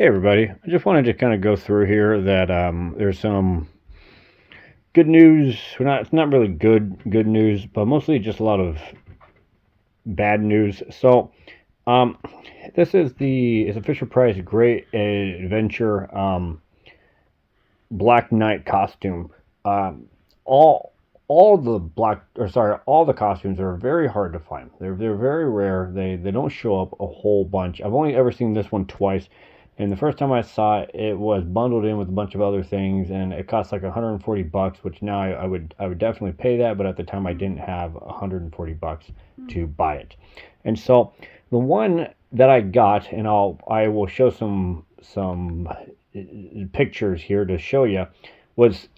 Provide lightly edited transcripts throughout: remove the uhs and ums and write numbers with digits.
Hey everybody, I just wanted to kind of go through here that there's some good news. It's not really good news, but mostly just a lot of bad news. So um, this is it's a Fisher Price Great Adventure Black Knight costume. Um, all all the costumes are very hard to find. They're very rare. They don't show up a whole bunch. I've only ever seen this one twice. And the first time I saw it, it was bundled in with a bunch of other things, and it cost like 140 bucks. Which now I would definitely pay that, but at the time I didn't have 140 bucks to buy it. And so the one that I got, and I will show some pictures here to show you, was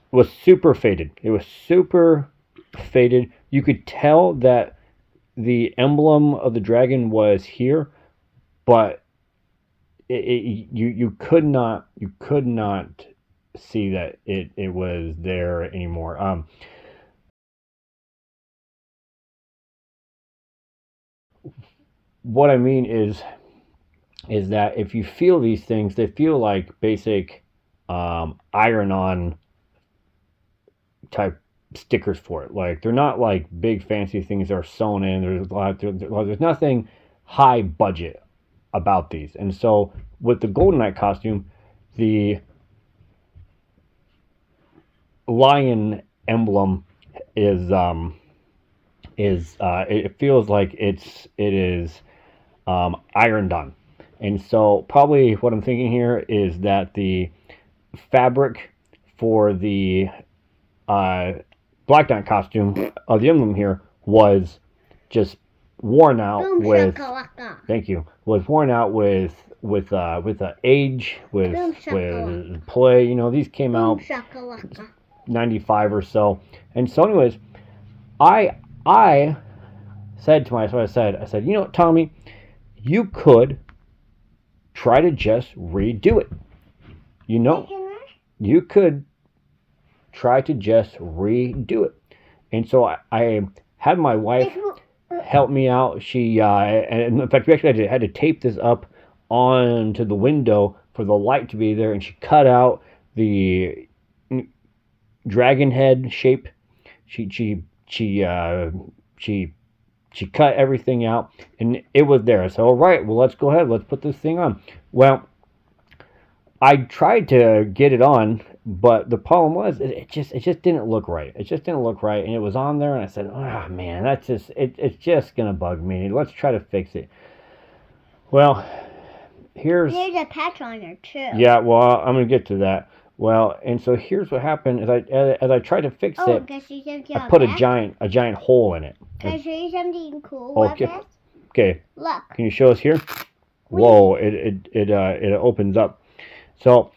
super faded. It was super faded. You could tell that the emblem of the dragon was here, but you could not see that it was there anymore. What I mean is that if you feel these things, they feel like basic iron-on type stickers for it. Like they're not like big fancy things that are sewn in. There's nothing high budget about these. And so with the Golden Knight costume, the lion emblem is it feels like it is ironed on. And so probably what I'm thinking here is that the fabric for the uh, Black Knight costume of the emblem here was just worn out Boom with. shakalaka. Thank you. Was worn out with age, with Boom shakalaka. with play. You know, these came Boom out shakalaka. 95 or so. And so, anyways, I said to myself, I said, you know, Tommy, you could try to just redo it. You know, you could try to just redo it. And so I had my wife help me out. And in fact, we actually had to tape this up onto the window for the light to be there, and she cut out the dragon head shape. She cut everything out, and it was there. So all right, well, let's go ahead. Let's put this thing on. Well, I tried to get it on, but the problem was it just didn't look right. It just didn't look right, and it was on there, and I said, "Oh man, it's just gonna bug me. Let's try to fix it." Well, here's There's a patch on there too. yeah. Well, I'm gonna get to that. Well, and so here's what happened: as I tried to fix Oh, it, can I see something I on put a that? giant hole in it. Can I show you something cool Okay. about this? Okay, Look. can you show us here? Whoa! It opens up. So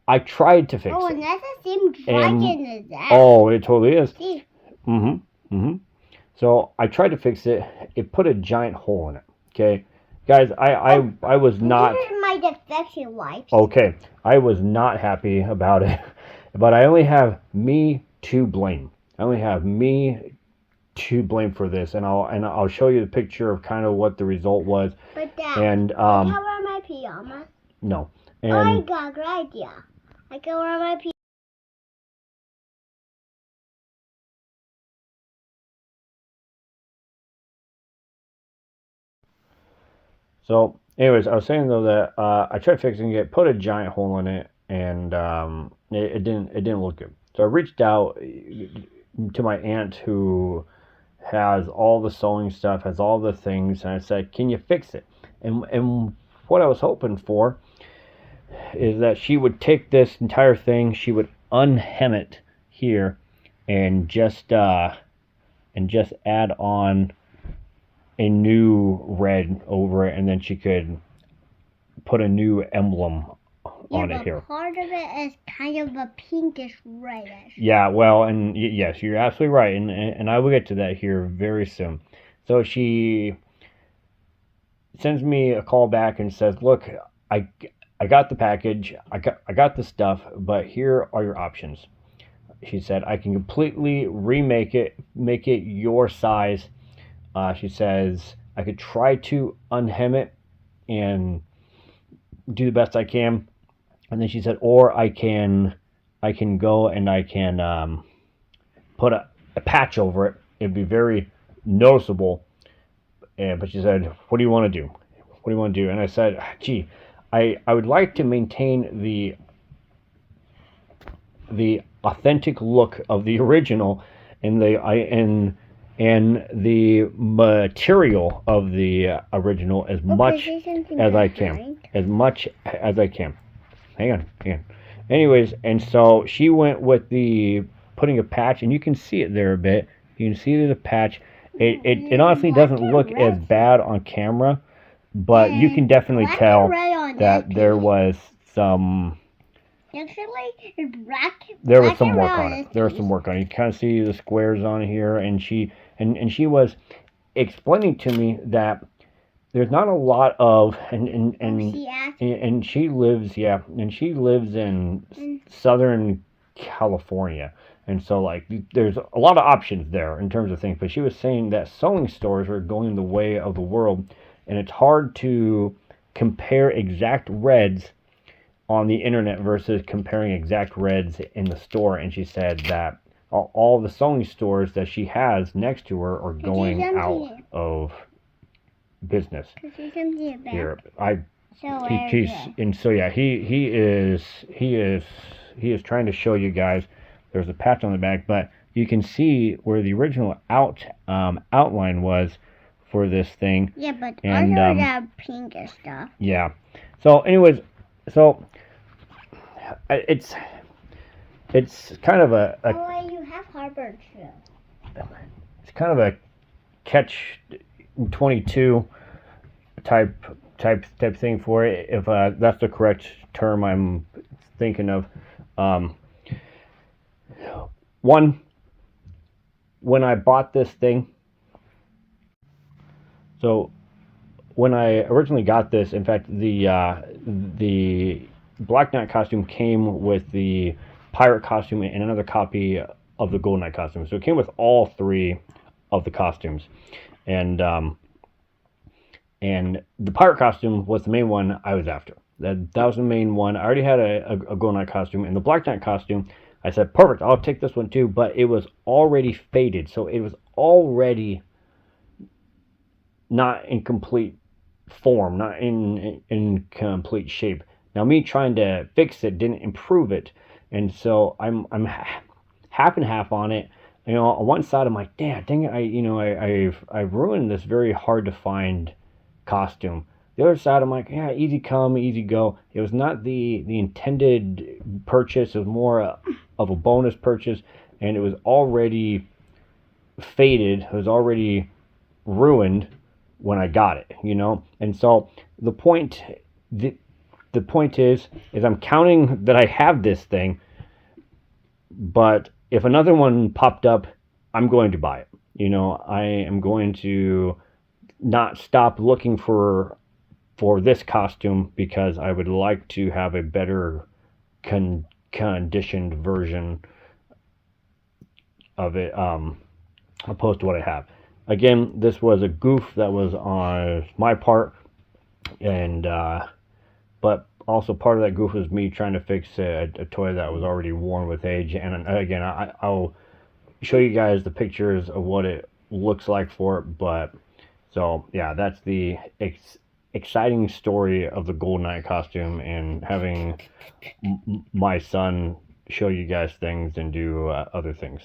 I tried to fix Oh, it. and that's the same dragon as that. Oh, it totally is. See? So I tried to fix it. It put a giant hole in it. Okay, guys, I was not. This is my defection wipes. Okay, I was not happy about it, but I only have me to blame. I only have me to blame for this, and I'll show you the picture of kind of what the result was. But Dad, And how about my pajamas? no, I and got a good idea. I can wear my pajamas. so anyways, I was saying though that I tried fixing it, put a giant hole in it, and it didn't look good. So I reached out to my aunt who has all the sewing stuff, has all the things, and I said, "Can you fix it?" And what I was hoping for is that she would take this entire thing, she would unhem it here, and just add on a new red over it, and then she could put a new emblem on Yeah, it but here. part of it is kind of a pinkish reddish. Yeah, well, and yes, you're absolutely right, and I will get to that here very soon. So she sends me a call back and says, "Look, I I got the package, I got the stuff, but here are your options." She said, "I can completely remake it, make it your size." She says, "I could try to unhem it and do the best I can. And then she said, or I can go and I can put a patch over it. It'd be very noticeable. But she said, what do you want to do? What do you want to do? And I said, gee, I would like to maintain the authentic look of the original and the material of the original as much as I can. As much as I can. Hang on. Anyways, and so she went with the putting a patch, and you can see it there a bit. You can see the patch. It honestly doesn't look as bad on camera, but you can definitely tell that there was some. Actually, there was some work on it. There was some work on it. You can kind of see the squares on here, and she was explaining to me that there's not a lot of and she lives in Southern California, and so like there's a lot of options there in terms of things. But she was saying that sewing stores are going the way of the world, and it's hard to compare exact reds on the internet versus comparing exact reds in the store. And she said that all the sewing stores that she has next to her are going out of business here. He is trying to show you guys. There's a patch on the back, but you can see where the original outline was for this thing. Yeah, but and, also that pinkish stuff. Yeah. So, anyways, it's kind of a oh, you have Harvard too. It's kind of a catch-22 type thing for it, if that's the correct term I'm thinking of. One, when I bought this thing, so when I originally got this, in fact, the Black Knight costume came with the pirate costume and another copy of the Gold Knight costume. So it came with all three of the costumes, and the pirate costume was the main one I was after. That was the main one. I already had a Gold Knight costume, and the Black Knight costume, I said, perfect, I'll take this one too, but it was already faded, so it was already not in complete form, not in complete shape. Now, me trying to fix it didn't improve it, and so I'm half and half on it. You know, on one side I'm like, dang it, I've ruined this very hard to find costume. The other side I'm like, yeah, easy come, easy go. It was not the intended purchase. It was more of a bonus purchase, and it was already faded. It was already ruined when I got it, you know. And so the point is I'm counting that I have this thing, but if another one popped up, I'm going to buy it. You know, I am going to not stop looking for this costume, because I would like to have a better conditioned version of it, opposed to what I have. Again, this was a goof that was on my part, and but also part of that goof was me trying to fix a toy that was already worn with age. And again, I'll show you guys the pictures of what it looks like for it. But so yeah, that's the exciting story of the Gold Knight costume, and having my son show you guys things and do other things.